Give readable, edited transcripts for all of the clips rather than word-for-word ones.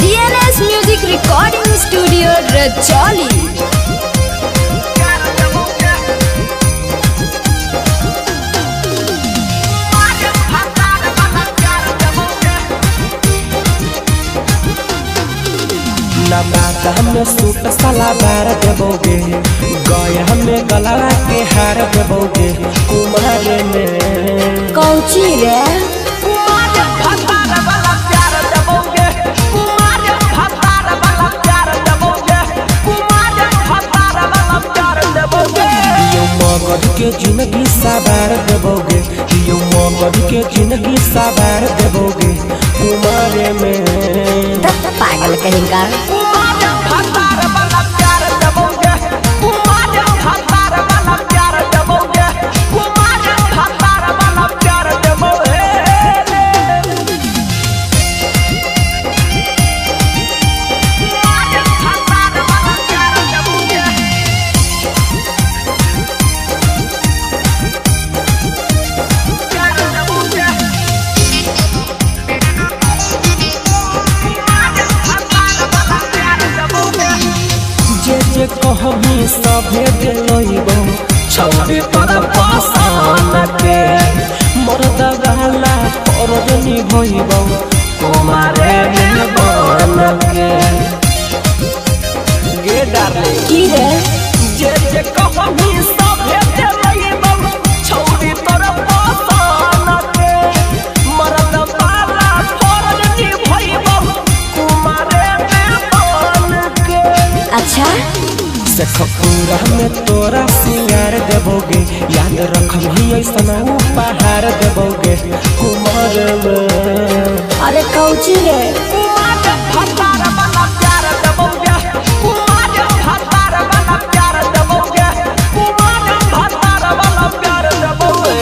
DNS Music Recording Studio Rajoli। नबाद हमें suit सलाबार देबोगे, गया हमें गला के हार देबोगे, कुमार में कौची रे कुमार भतार वाला प्यार देबोगे, कुमार भतार वाला प्यार देबोगे, कुमार भतार वाला प्यार देबोगे। यो मगध के जिंदगी सवार देबोगे, यो मगध के जिंदगी सवार देबोगे, कुमार में पागल कहेगा। जे कहमी सभे दिलइबो, छौरी तोरा पसंद के मर्द वाला फर्ज निभइबो, कुमारे में बन के गे डार्लिंग की रे जे कहमी सभे दिलइबो, छौरी तोरा पसंद के मर्द वाला फर्ज निभइबो, कुमारे में बन के। अच्छा पूरा में तोरा सिंगार देबोगे, याद रखमी ऐसा उपहार देबोगे, कुमार में अरे कौची रे कुमार भतार वाला प्यार देबोगे, कुमार भतार वाला प्यार देबोगे, कुमार भतार वाला प्यार देबोगे।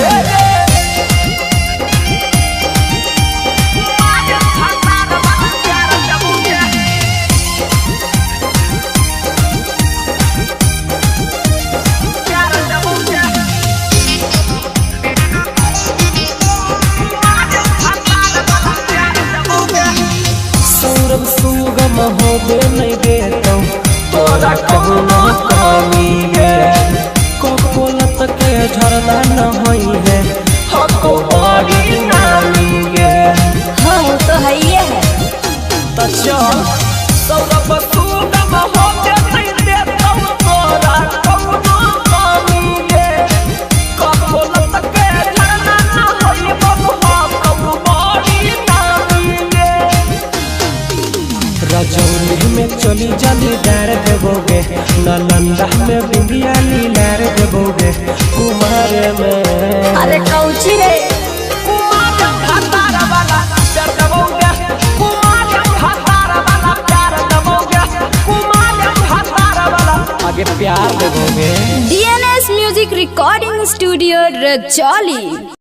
सौरभ सुगम होबे नहीं देता तोरा कहूना कमी गे, कोलत के झरना न होई है हको बड़ी नामी गे। हाँ तो है ये है तो चल सौरभ सुगम होबे नहीं देता तोरा कहूना कमी गे, कोलत के झरना न होई हको बड़ी नामी गे। रजौली में चली जाली डार देबोगे, नालंदा में बिंदिया लीलार देबोगे, कुमार में अरे कौची रे कुमार भतार वाला प्यार देबोगे, कुमार भतार वाला प्यार देबोगे, कुमार भतार वाला आगे प्यार देबोगे। DNS Music Recording Studio Rajoli।